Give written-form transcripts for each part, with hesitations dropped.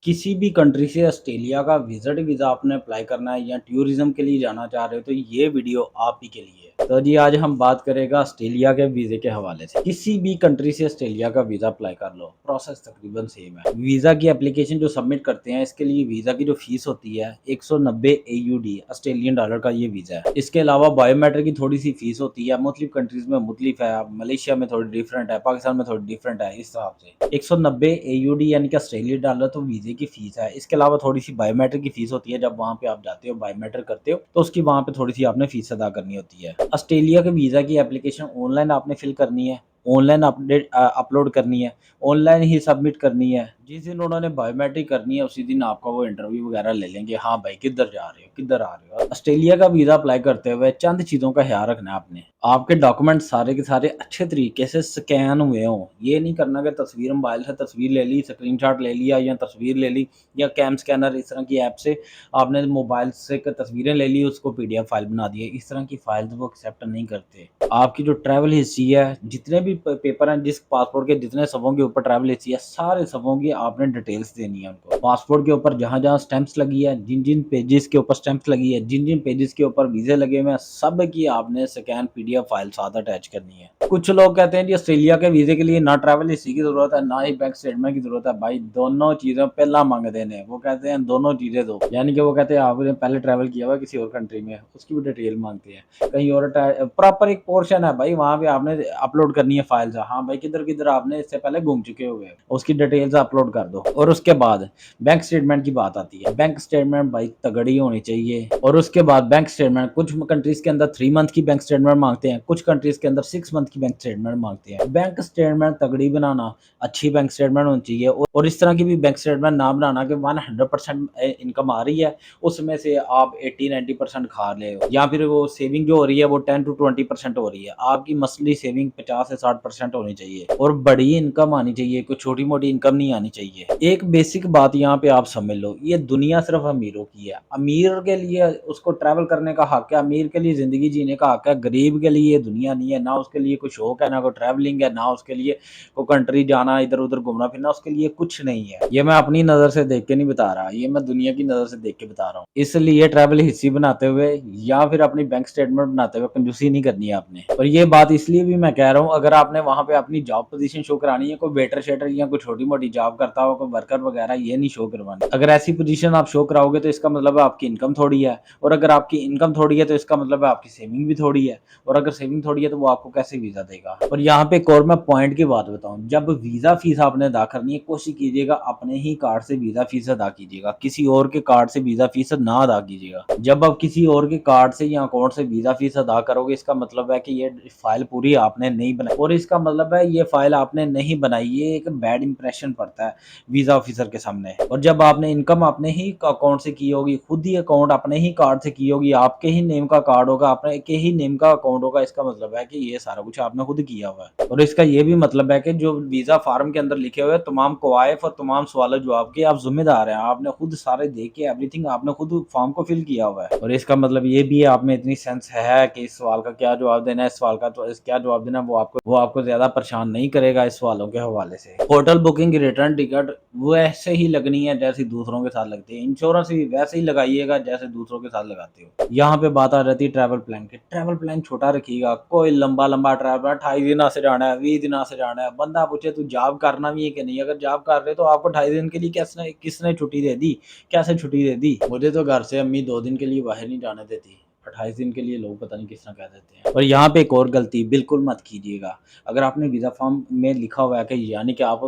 किसी भी कंट्री से ऑस्ट्रेलिया का विजिट वीज़ा आपने अप्लाई करना है या टूरिज्म के लिए जाना चाह रहे हो तो ये वीडियो आप ही के लिए है। तो जी आज हम बात करेंगे ऑस्ट्रेलिया के वीज़े के हवाले से। किसी भी कंट्री से ऑस्ट्रेलिया का वीज़ा अप्लाई कर लो, प्रोसेस तकरीबन सेम है। वीज़ा की एप्लीकेशन जो सबमिट करते हैं इसके लिए वीज़ा की जो फीस होती है 190 AUD ऑस्ट्रेलियन डॉलर का ये वीज़ा है। इसके अलावा बायोमेट्रिक की थोड़ी सी फीस होती है, मुख्तलिफ कंट्रीज़ में मुख्तलिफ है, मलेशिया में थोड़ी डिफरेंट है, पाकिस्तान में थोड़ी डिफरेंट है, इस हिसाब से 190 AUD यानी कि ऑस्ट्रेलियन डॉलर तो वीज़े की फ़ीस है। इसके अलावा थोड़ी-सी बायोमेट्रिक की फ़ीस होती है, जब वहाँ पे आप जाते हो बायोमेट्रिक करते हो, तो उसकी वहाँ पे थोड़ी-सी आपने फ़ीस अदा करनी होती है। ऑस्ट्रेलिया के वीज़ा की एप्लीकेशन ऑनलाइन आपने फिल करनी है, ऑनलाइन अपलोड करनी है, ऑनलाइन ही सबमिट करनी है। जिस दिन उन्होंने बायोमेट्रिक करनी है, उसी दिन आपका वो इंटरव्यू वगैरह ले लेंगे। हाँ भाई, किधर जा रहे हो, किधर आ रहे हो? ऑस्ट्रेलिया का वीज़ा अप्लाई करते हुए चंद चीज़ों का ख़्याल रखना है आपने। आपके डॉक्यूमेंट सारे के सारे अच्छे तरीके से स्कैन हुए हों। ये नहीं करना कि तस्वीर मोबाइल से तस्वीर ले ली, स्क्रीनशॉट ले लिया या तस्वीर ले ली या कैम स्कैनर इस तरह की ऐप से आपने मोबाइल से तस्वीरें ले ली, उसको पीडीएफ फाइल बना दी है। इस तरह की फाइल्स वो एक्सेप्ट नहीं करते। आपकी जो ट्रैवल हिस्ट्री है, जितने भी पेपर हैं, जिस पासपोर्ट के जितने सबों के ऊपर ट्रैवल हिस्ट्री है, सारे सबों की आपने डिटेल्स देनी है उनको। पासपोर्ट के ऊपर जहाँ-जहाँ स्टैंप्स लगी है, जिन-जिन पेजेस के ऊपर स्टैंप्स लगी है, जिन-जिन पेजेस के ऊपर वीज़े लगे हुए हैं, सब की आपने स्कैन पीडीएफ फाइल साथ अटैच करनी है। कुछ लोग कहते हैं जी ऑस्ट्रेलिया के वीज़े के लिए ना ट्रैवल हिस्ट्री की ज़रूरत है, ना ही बैंक स्टेटमेंट की ज़रूरत है। भाई दोनों चीज़ें पहला माँगते हैं। वो कहते हैं दोनों चीज़ें दो। यानी कि वो कहते हैं आपने पहले ट्रैवल किया हुआ है किसी और कंट्री में, उसकी भी डिटेल माँगते हैं। कहीं और प्रॉपर एक पोर्शन है भाई, वहाँ पे आपने अपलोड करनी है फाइल्स। हाँ भाई, किधर-किधर आपने इससे पहले घूम चुके हुए हो, उसकी डिटेल्स अपलोड कर दो। और उसके बाद बैंक स्टेटमेंट की बात आती है। बैंक स्टेटमेंट भाई तगड़ी होनी चाहिए। और उसके बाद बैंक स्टेटमेंट कुछ कंट्रीज़ के अंदर 3 मंथ की बैंक स्टेटमेंट माँगते हैं, कुछ कंट्रीज़ के अंदर 6 मंथ की बैंक स्टेटमेंट माँगते हैं। बैंक स्टेटमेंट तगड़ी बनाना, अच्छी बैंक स्टेटमेंट होनी चाहिए और इस तरह की भी बैंक स्टेटमेंट ना बनाना कि 100% इनकम आ रही है, उसमें से आप 80-90% खा रहे हो या फिर वो सेविंग जो हो रही है वो 10 टू 20% हो रही है। आपकी मंथली सेविंग 50 से 60% होनी चाहिए और बड़ी इनकम आनी चाहिए, कोई छोटी-मोटी इनकम नहीं आनी चाहिए। एक बेसिक बात यहाँ पे आप समझ लो, ये दुनिया सिर्फ अमीरों की है। अमीर के लिए उसको ट्रैवल करने का हक है, अमीर के लिए ज़िंदगी जीने का हक है, गरीब के लिए ये दुनिया नहीं है। ना उसके लिए कोई शौक है, ना कोई ट्रैवलिंग है, ना उसके लिए कोई कंट्री जाना, इधर-उधर घूमना-फिरना, उसके लिए कुछ नहीं है। ये मैं अपनी नज़र से देख के नहीं बता रहा, ये मैं दुनिया की नज़र से देख के बता रहा हूँ। इसलिए ट्रैवल हिस्ट्री बनाते हुए या फिर अपनी बैंक स्टेटमेंट बनाते हुए कंजूसी नहीं करनी है आपने। और ये बात इसलिए भी मैं कह रहा हूँ, अगर आपने वहाँ पे अपनी जॉब पोज़ीशन शो करानी है, कोई वेटर-शेटर या कोई छोटी-मोटी जॉब करता हो, कोई वर्कर वगैरह, ये नहीं शो करवानी। अगर ऐसी पोज़ीशन आप शो कराओगे तो इसका मतलब है आपकी इनकम थोड़ी है और अगर आपकी इनकम थोड़ी है तो इसका मतलब है आपकी सेविंग भी थोड़ी है और अगर सेविंग थोड़ी है तो वो आपको कैसे वीज़ा देगा। और यहाँ पे एक और मैं पॉइंट की बात बताऊँ, जब वीज़ा फ़ीस आपने अदा करनी है, कोशिश कीजिएगा अपने ही कार्ड से वीज़ा फ़ीस अदा कीजिएगा, किसी और के कार्ड से वीज़ा फ़ीस ना अदा कीजिएगा। जब आप किसी और के कार्ड से या अकाउंट से वीज़ा फ़ीस अदा करोगे, इसका मतलब है कि ये फ़ाइल पूरी आपने नहीं बनाई और इसका मतलब है ये फ़ाइल आपने नहीं बनाई, ये एक बैड इंप्रेशन पड़ता है वीज़ा ऑफ़िसर के सामने। और जब आपने इनकम अपने ही अकाउंट से की होगी, खुद ही अकाउंट अपने ही कार्ड से की होगी, आपके ही नेम का कार्ड होगा, आपने के ही नेम का अकाउंट होगा, इसका मतलब है कि ये सारा कुछ आपने खुद किया हुआ है। और इसका ये भी मतलब है कि जो वीज़ा फ़ॉर्म के अंदर लिखे हुए तमाम कवायद और तमाम सवाल-जवाब के आप ज़िम्मेदार हैं। आपने खुद सारे देख के एवरीथिंग आपने खुद फ़ॉर्म को फ़िल किया हुआ है। और इसका मतलब ये भी है आप में इतनी सेंस है कि इस सवाल का क्या जवाब देना है, इस सवाल का तो इस क्या जवाब देना है, वो आपको ज़्यादा परेशान नहीं करेगा इस सवालों के हवाले से। होटल बुकिंग की रिटर्न टिकट वैसे ही लगनी है जैसे दूसरों के साथ लगती है। इंश्योरेंस भी वैसे ही लगाइएगा जैसे दूसरों के साथ लगाते हो। यहाँ पे बात आ जाती है ट्रैवल प्लान की। ट्रैवल प्लान छोटा रखिएगा, कोई लंबा-लंबा ट्रैवल 28 दिनों से जाना है, 20 दिनों से जाना है। बंदा पूछे तू जॉब करना भी है कि नहीं? अगर जॉब कर रहे हो तो आपको 28 दिन के लिए किसने छुट्टी दे दी? कैसे छुट्टी दे दी? मुझे तो घर से अम्मी 2 दिन के लिए बाहर नहीं जाने देती। 28 दिन के लिए लोग पता नहीं किस तरह कह देते हैं। और यहाँ पे एक और गलती बिल्कुल मत कीजिएगा। अगर आपने वीज़ा फॉर्म में लिखा हुआ है कि यानी कि आप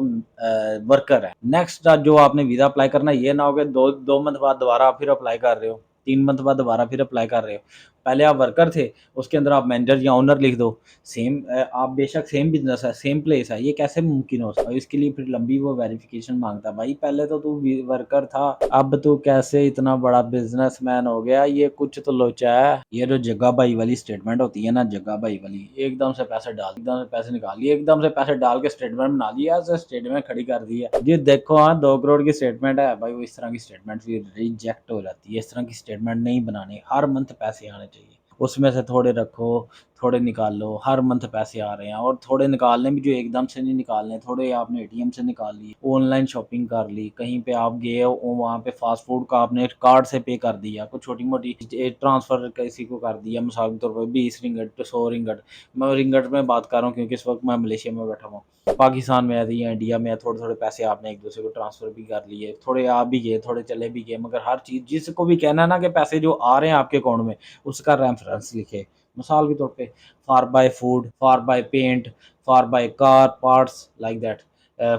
वर्कर हैं, नेक्स्ट जो आपने वीज़ा अप्लाई करना है, ये ना हो कि 2 मंथ बाद दोबारा फिर अप्लाई कर रहे हो, 3 मंथ बाद दोबारा फिर अप्लाई कर रहे हो। पहले आप वर्कर थे, उसके अंदर आप मैनेजर या ओनर लिख दो। आप बेशक सेम बिज़नेस है, सेम प्लेस है, ये कैसे मुमकिन हो सकता है? इसके लिए फिर लंबी वो वेरिफ़िकेशन माँगता है। भाई पहले तो तू वर्कर था, अब तू कैसे इतना बड़ा बिज़नेसमैन हो गया? ये कुछ तो लोचा है। ये जो जग्गा भाई वाली स्टेटमेंट होती है ना, जग्गा भाई वाली, एकदम से पैसे डाल, एकदम से पैसे निकाल लिए, एकदम से पैसे डाल के स्टेटमेंट बना ली, ऐसे स्टेटमेंट खड़ी कर दी है। ये देखो हाँ, 2 करोड़ की स्टेटमेंट है, भाई वो इस तरह की स्टेटमेंट फिर रिजेक्ट हो जाती है। इस तरह की स्टेटमेंट नहीं बनानी, हर मंथ पैसे आने चाहिए। उसमें से थोड़े रखो, थोड़े निकाल लो, हर मंथ पैसे आ रहे हैं, और थोड़े निकालने भी जो एकदम से नहीं निकालने, थोड़े आपने एटीएम से निकाल लिए, ऑनलाइन शॉपिंग कर ली, कहीं पे आप गए हो वहाँ पे फास्ट फूड का आपने कार्ड से पे कर दिया, कुछ छोटी मोटी ट्रांसफर किसी को कर दिया, मिसाल के तौर पर 20 रिंगट 100 रिंगट, मैं रिंगट में बात कर रहा हूँ क्योंकि इस वक्त मैं मलेशिया में बैठा हुआ हूँ। पाकिस्तान में है या इंडिया में है, थोड़े थोड़े पैसे आपने एक दूसरे को ट्रांसफर भी कर लिए, थोड़े आ भी गए, थोड़े चले भी गए, मगर हर चीज़ जिसको भी कहना है ना कि पैसे जो आ रहे हैं आपके अकाउंट में, उसका रेफरेंस लिखे। मिसाल के तौर पे for buy food, for buy paint, for buy car parts like that,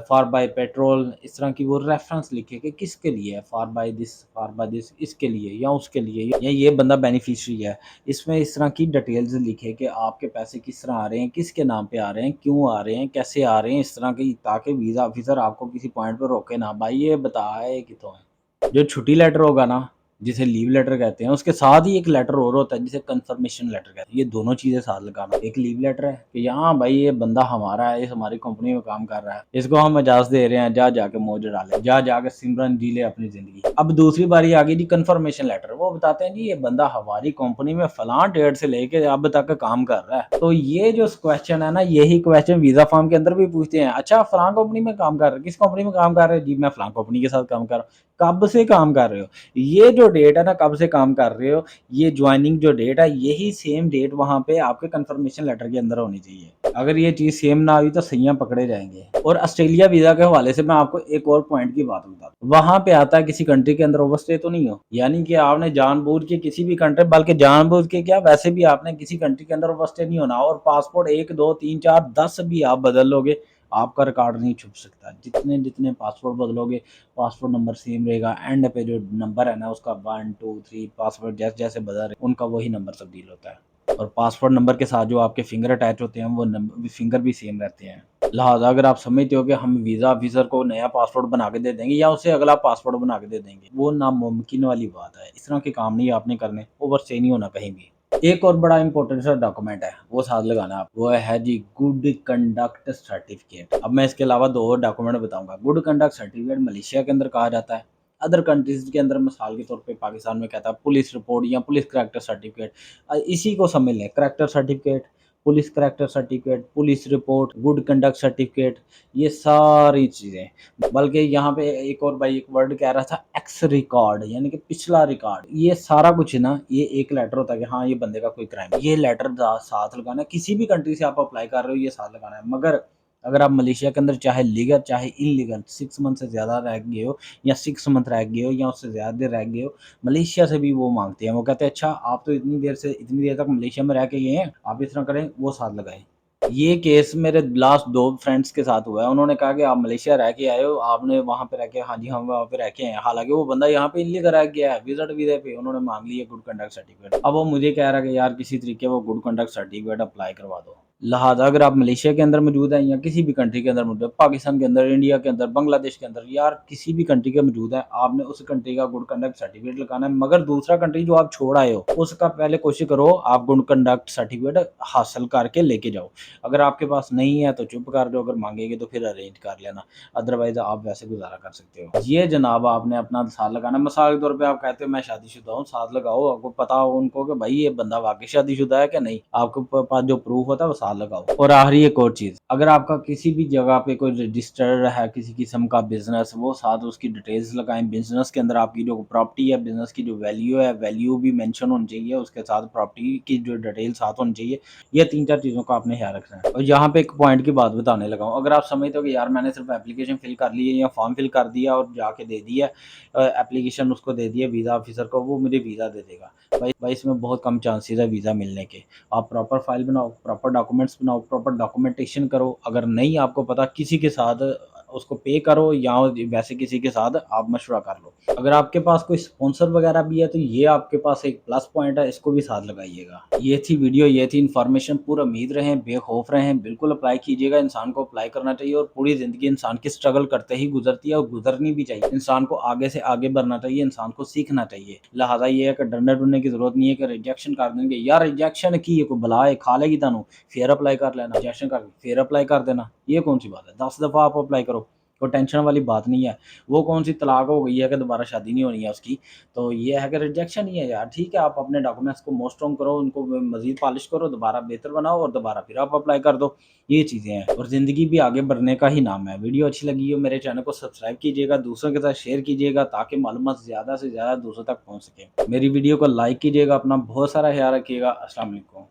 for buy petrol, इस तरह की वो रेफरेंस लिखे कि किसके लिए है, फॉर बाय दिस इसके लिए या उसके लिए, या ये बंदा बेनिफिशियरी है। इसमें इस तरह की डिटेल्स लिखे कि आपके पैसे किस तरह आ रहे हैं, किसके नाम पे आ रहे हैं, क्यों आ रहे हैं, कैसे आ रहे हैं, इस तरह की, ताकि वीज़ा ऑफिसर आपको किसी पॉइंट पर रोके ना, भाई ये बता है कितों है। जो छुट्टी लेटर होगा ना, जिसे लीव लेटर कहते हैं, उसके साथ ही एक लेटर और होता है जिसे कंफर्मेशन लेटर कहते हैं। ये दोनों चीज़ें साथ लगाना। एक लीव लेटर है कि यहाँ भाई ये बंदा हमारा है, इस हमारी कंपनी में काम कर रहा है, इसको हम इजाज़त दे रहे हैं, जा जाके मौज डाले, जा जाके सिमरन जी ले अपनी ज़िंदगी। अब दूसरी बारी आ गई जी कन्फर्मेशन लेटर। वो बताते हैं जी ये बंदा हमारी कंपनी में फलां डेट से लेके अब तक काम कर रहा है। तो ये जो क्वेश्चन है ना, यही क्वेश्चन वीज़ा फॉर्म के अंदर भी पूछते हैं। अच्छा फलां कंपनी में काम कर रहे हैं, किस कंपनी में काम कर रहे हैं जी, मैं फलां कंपनी के साथ काम कर रहा हूँ। कब से काम कर रहे हो, ये जो डेट है ना, कब से काम कर रहे हो, ये ज्वाइनिंग जो डेट है, यही सेम डेट वहाँ पे आपके कंफर्मेशन लेटर के अंदर होनी चाहिए। अगर ये चीज़ सेम ना हुई तो सैयां पकड़े जाएंगे। और ऑस्ट्रेलिया वीज़ा के हवाले से मैं आपको एक और पॉइंट की बात बता दूं, वहाँ पे आता है किसी कंट्री के अंदर ओवरस्टे तो नहीं हो, यानी कि आपने जानबूझ के किसी भी कंट्री, बल्कि जानबूझ के क्या, वैसे भी आपने किसी कंट्री के अंदर ओवरस्टे नहीं होना। और पासपोर्ट 1 2 3 4 10 भी आप बदल लोगे, आपका रिकॉर्ड नहीं छुप सकता। जितने जितने पासपोर्ट बदलोगे, पासपोर्ट नंबर सेम रहेगा, एंड पे जो नंबर है ना उसका 1 2 3, पासपोर्ट जैसे जैसे बदल रहे उनका वही नंबर तब्दील होता है। और पासपोर्ट नंबर के साथ जो आपके फिंगर अटैच होते हैं, वो फिंगर भी सेम रहते हैं। लिहाजा अगर आप समझते हो कि हम वीज़ा ऑफिसर को नया पासपोर्ट बना के दे देंगे या उसे अगला पासपोर्ट बना के दे देंगे, वो नामुमकिन वाली बात है। इस तरह के काम नहीं आपने करने, ओवरस्टे नहीं होना कहीं भी। एक और बड़ा इंपॉर्टेंट सा डॉक्यूमेंट है, वो साथ लगाना है आप, वो है जी गुड कंडक्ट सर्टिफिकेट। अब मैं इसके अलावा 2 और डॉक्यूमेंट बताऊंगा। गुड कंडक्ट सर्टिफिकेट मलेशिया के अंदर कहा जाता है, अदर कंट्रीज के अंदर मिसाल के तौर पे पाकिस्तान में कहता है पुलिस रिपोर्ट या पुलिस करैक्टर सर्टिफिकेट। इसी को समझ लें, character certificate, police character certificate, police report, good conduct certificate, ये सारी चीज़ें। बल्कि यहाँ पे एक और भाई एक वर्ड कह रहा था, एक्स रिकॉर्ड, यानी कि पिछला रिकॉर्ड। ये सारा कुछ है ना, ये एक लेटर होता है कि हाँ ये बंदे का कोई क्राइम, ये लेटर साथ लगाना है। किसी भी कंट्री से आप अप्लाई कर रहे हो, ये साथ लगाना है। मगर अगर आप मलेशिया के अंदर चाहे लीगल चाहे इनलीगल 6 मंथ से ज़्यादा रह गए हो, या 6 मंथ रह गए हो, या उससे ज़्यादा देर रह गए हो, मलेशिया से भी वो मांगते हैं। वो कहते हैं अच्छा आप तो इतनी देर तक मलेशिया में रह के गए हैं, आप इस तरह करें, वो साथ लगाएं। ये केस मेरे लास्ट 2 फ्रेंड्स के साथ हुआ है। उन्होंने कहा कि आप मलेशिया रह के आए हो, आपने वहाँ पे रह के, हाँ जी हम वहाँ पे रह के आए हैं। हालाँकि वो बंदा यहाँ पे इल्लीगल रह गया है, विज़िट वीज़े पे उन्होंने माँग ली है गुड कंडक्ट सर्टिफिकेट। अब वो मुझे कह रहा है कि यार किसी तरीके वो गुड कंडक्ट सर्टिफिकेट अप्लाई करवा दो। लिहाज़ा अगर आप मलेशिया के अंदर मौजूद हैं या किसी भी कंट्री के अंदर मौजूद हैं, पाकिस्तान के अंदर, इंडिया के अंदर, बांग्लादेश के अंदर, यार किसी भी कंट्री के मौजूद हैं, आपने उस कंट्री का गुड कंडक्ट सर्टिफिकेट लगाना है। मगर दूसरा कंट्री जो आप छोड़ आए हो, उसका पहले कोशिश करो आप गुड कंडक्ट सर्टिफिकेट हासिल करके लेके जाओ। अगर आपके पास नहीं है तो चुप कर जाओ, अगर मांगेंगे तो फिर अरेंज कर लेना, अदरवाइज आप वैसे गुजारा कर सकते हो। ये जनाब आपने अपना साथ लगाना। मिसाल के तौर पे आप कहते हो मैं शादीशुदा हूँ, साथ लगाओ, आपको पता हो उनको कि भाई ये बंदा वाकई शादीशुदा है कि नहीं, आपके पास जो प्रूफ होता है वो साथ लगाओ। और आखिरी एक और चीज़, अगर आपका किसी भी जगह पे कोई रजिस्टर्ड है किसी किस्म का बिजनेस, वो साथ उसकी डिटेल्स लगाएं। बिजनेस के अंदर आपकी जो प्रॉपर्टी है, बिजनेस की जो वैल्यू है, वैल्यू भी मेंशन होनी चाहिए, उसके साथ प्रॉपर्टी की जो डिटेल साथ होनी चाहिए। ये 3-4 चीज़ों का आपने ख्याल रखना है। और यहाँ पे एक पॉइंट की बात बताने लगा हूँ, अगर आप समझते हो कि यार मैंने सिर्फ एप्लीकेशन फिल कर ली है या फॉर्म फिल कर दिया और जाके दे दिया, एप्लीकेशन उसको दे दिया वीज़ा ऑफिसर को, वो मुझे वीज़ा दे देगा, भाई इसमें बहुत कम चांसेस है वीज़ा मिलने के। आप प्रॉपर फाइल बनाओ, प्रॉपर डॉक्यूमेंट्स बनाओ, प्रॉपर डॉक्यूमेंटेशन करो। अगर नहीं आपको पता, किसी के साथ उसको पे करो या वैसे किसी के साथ आप मशवरा कर लो। अगर आपके पास कोई स्पॉन्सर वगैरह भी है तो ये आपके पास एक प्लस पॉइंट है, इसको भी साथ लगाइएगा। ये थी वीडियो, ये थी इन्फॉर्मेशन। पूरा उम्मीद रहें, बेखौफ रहें, बिल्कुल अप्लाई कीजिएगा। इंसान को अप्लाई करना चाहिए, और पूरी ज़िंदगी इंसान की स्ट्रगल करते ही गुजरती है, और गुजरनी भी चाहिए। इंसान को आगे से आगे बढ़ना चाहिए, इंसान को सीखना चाहिए। लिहाजा ये है कि डरने डरने की ज़रूरत नहीं है कि रिजेक्शन कर देंगे, यार रिजेक्शन की कोई बला खा लेगी तुहानू, फिर अप्लाई कर लेना, रिजेक्शन कर फिर अप्लाई कर देना, ये कौन सी बात है। 10 दफ़ा आप अप्लाई करो, कोई टेंशन वाली बात नहीं है। वो कौन सी तलाक हो गई है कि दोबारा शादी नहीं होनी है उसकी। तो ये है कि रिजेक्शन ही है यार। ठीक है, आप अपने डॉक्यूमेंट्स को मोर स्ट्रॉन्ग करो, उनको मज़ीद पॉलिश करो, दोबारा बेहतर बनाओ और दोबारा फिर आप अप्लाई कर दो। ये चीज़ें हैं और ज़िंदगी भी आगे बढ़ने का ही नाम है। वीडियो अच्छी लगी हो मेरे चैनल को सब्सक्राइब कीजिएगा, दूसरों के साथ शेयर कीजिएगा ताकि मालूमात ज़्यादा से ज़्यादा दूसरों तक पहुँच सके। मेरी वीडियो को लाइक कीजिएगा, अपना बहुत सारा ख्याल रखिएगा। अस्सलाम वालेकुम।